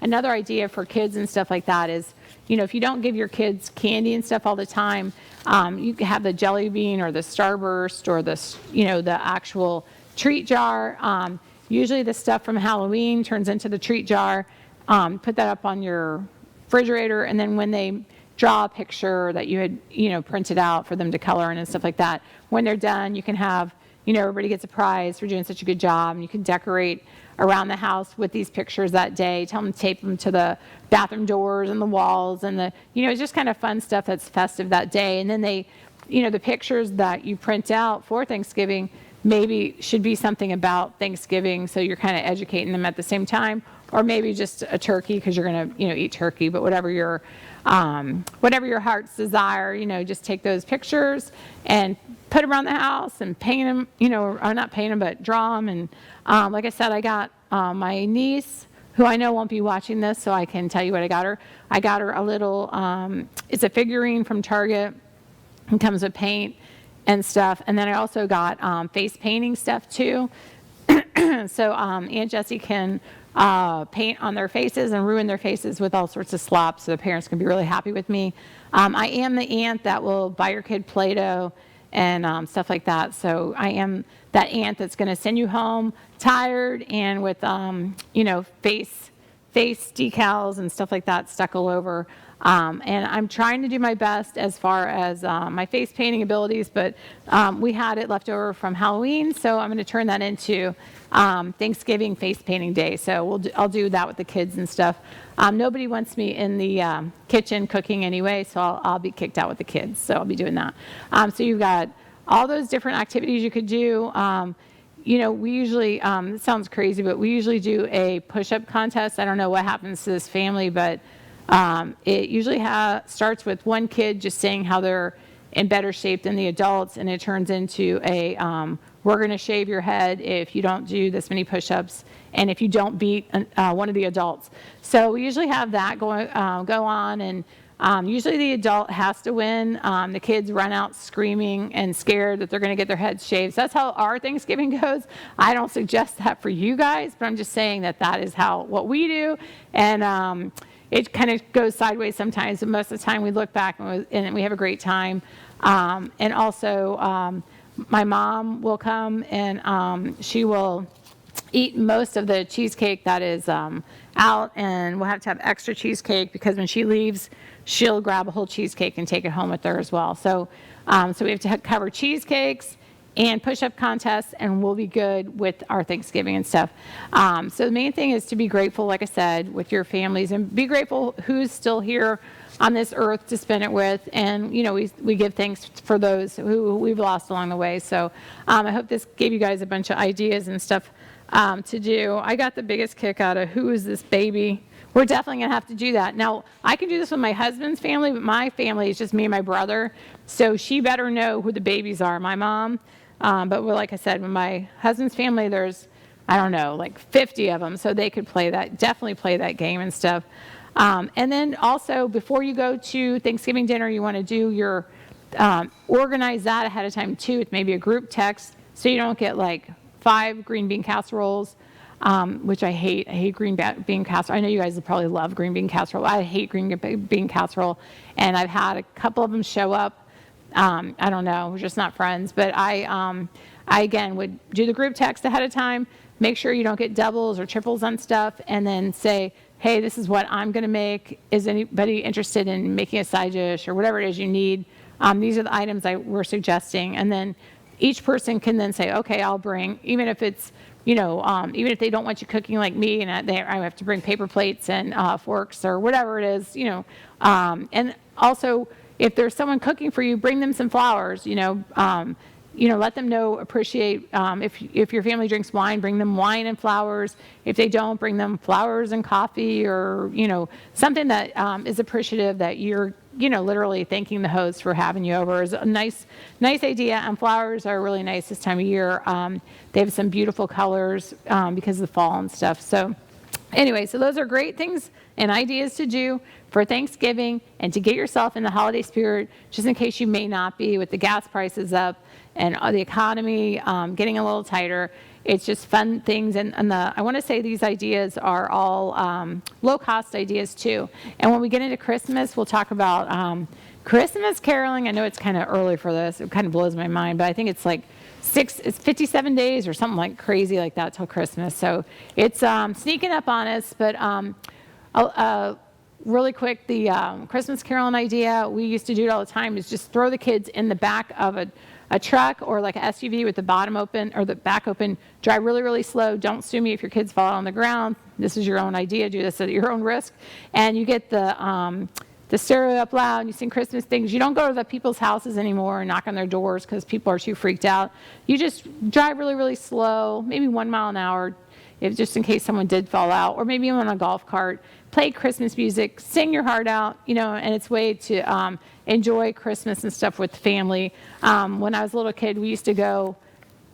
another idea for kids and stuff like that is, if you don't give your kids candy and stuff all the time, you can have the jelly bean or the Starburst or the actual treat jar. Usually the stuff from Halloween turns into the treat jar. Put that up on your refrigerator, and then when they draw a picture that you had printed out for them to color in and stuff like that, when they're done, you can have everybody gets a prize for doing such a good job, and you can decorate around the house with these pictures that day. Tell them to tape them to the bathroom doors and the walls, and it's just kind of fun stuff that's festive that day. And then they, the pictures that you print out for Thanksgiving maybe should be something about Thanksgiving, so you're kind of educating them at the same time, or maybe just a turkey because you're going to eat turkey. But whatever your heart's desire, just take those pictures and put them around the house and paint them, or not paint them, but draw them. And like I said, I got my niece, who I know won't be watching this, so I can tell you what I got her. I got her a little, it's a figurine from Target. It comes with paint and stuff. And then I also got face painting stuff too. So Aunt Jessie can paint on their faces and ruin their faces with all sorts of slops, so the parents can be really happy with me. I am the aunt that will buy your kid Play-Doh and stuff like that. So I am that aunt that's going to send you home tired and with face decals and stuff like that stuck all over. And I'm trying to do my best as far as my face painting abilities, but we had it left over from Halloween, so I'm going to turn that into Thanksgiving face painting day. So I'll do that with the kids and stuff. Nobody wants me in the kitchen cooking anyway, so I'll be kicked out with the kids. So I'll be doing that. So you've got all those different activities you could do. We usually, it sounds crazy, but we usually do a push-up contest. I don't know what happens to this family, but it usually starts with one kid just saying how they're in better shape than the adults, and it turns into a we're going to shave your head if you don't do this many push-ups and if you don't beat one of the adults. So we usually have that go on, and usually the adult has to win. The kids run out screaming and scared that they're going to get their heads shaved. So that's how our Thanksgiving goes. I don't suggest that for you guys, but I'm just saying that is what we do. And it kind of goes sideways sometimes, but most of the time we look back and we have a great time. And also, my mom will come and she will eat most of the cheesecake that is out, and we'll have to have extra cheesecake because when she leaves, she'll grab a whole cheesecake and take it home with her as well. So we have to cover cheesecakes and push-up contests, and we'll be good with our Thanksgiving and stuff. So the main thing is to be grateful, like I said, with your families, and be grateful who's still here on this earth to spend it with. And, we give thanks for those who we've lost along the way. So I hope this gave you guys a bunch of ideas and stuff to do. I got the biggest kick out of who is this baby. We're definitely going to have to do that. Now, I can do this with my husband's family, but my family is just me and my brother. So she better know who the babies are, my mom. But like I said, with my husband's family, there's, I don't know, like 50 of them. So they could definitely play that game and stuff. And then also, before you go to Thanksgiving dinner, you want to do your, organize that ahead of time too, with maybe a group text, so you don't get like 5 green bean casseroles, which I hate. I hate green bean casserole. I know you guys probably love green bean casserole. I hate green bean casserole. And I've had a couple of them show up. I don't know, we're just not friends. But I again would do the group text ahead of time, make sure you don't get doubles or triples on stuff, and then say, hey, this is what I'm going to make. Is anybody interested in making a side dish or whatever it is you need? These are the items we're suggesting. And then each person can then say, okay, I'll bring, even if it's even if they don't want you cooking like me and I have to bring paper plates and forks or whatever it is, and also if there's someone cooking for you, bring them some flowers, let them know, appreciate, if your family drinks wine, bring them wine and flowers. If they don't, bring them flowers and coffee or, something that is appreciative that you're, literally thanking the host for having you over is a nice idea. And flowers are really nice this time of year. They have some beautiful colors because of the fall and stuff. So anyway, so those are great things and ideas to do for Thanksgiving and to get yourself in the holiday spirit, just in case you may not be with the gas prices up and the economy getting a little tighter. It's just fun things. And I want to say these ideas are all low-cost ideas, too. And when we get into Christmas, we'll talk about Christmas caroling. I know it's kind of early for this. It kind of blows my mind. But I think it's like it's 57 days or something like crazy like that till Christmas. So it's sneaking up on us. But really quick, the Christmas caroling idea, we used to do it all the time, is just throw the kids in the back of a truck or like an SUV with the bottom open or the back open, drive really, really slow. Don't sue me if your kids fall on the ground. This is your own idea. Do this at your own risk. And you get the stereo up loud and you sing Christmas things. You don't go to the people's houses anymore and knock on their doors because people are too freaked out. You just drive really, really slow, maybe 1 mile an hour, just in case someone did fall out, or maybe on a golf cart. Play Christmas music, sing your heart out, and it's a way to enjoy Christmas and stuff with family. When I was a little kid, we used to go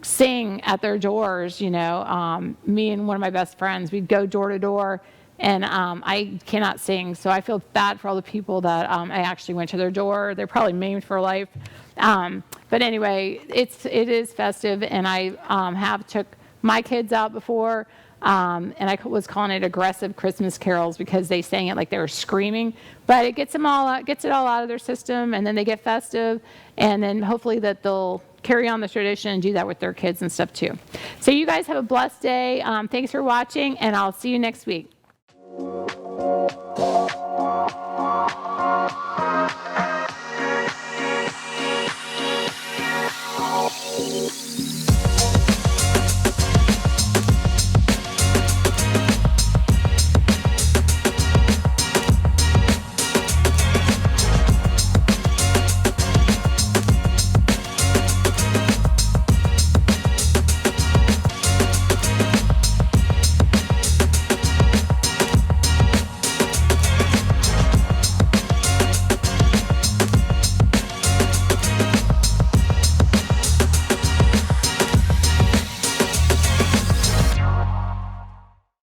sing at their doors, me and one of my best friends. We'd go door to door, and I cannot sing, so I feel bad for all the people that I actually went to their door. They're probably maimed for life. But anyway, it is festive, and I have took my kids out before. And I was calling it aggressive Christmas carols because they sang it like they were screaming, but it gets it all out of their system, and then they get festive, and then hopefully that they'll carry on the tradition and do that with their kids and stuff too. So you guys have a blessed day. Thanks for watching, and I'll see you next week.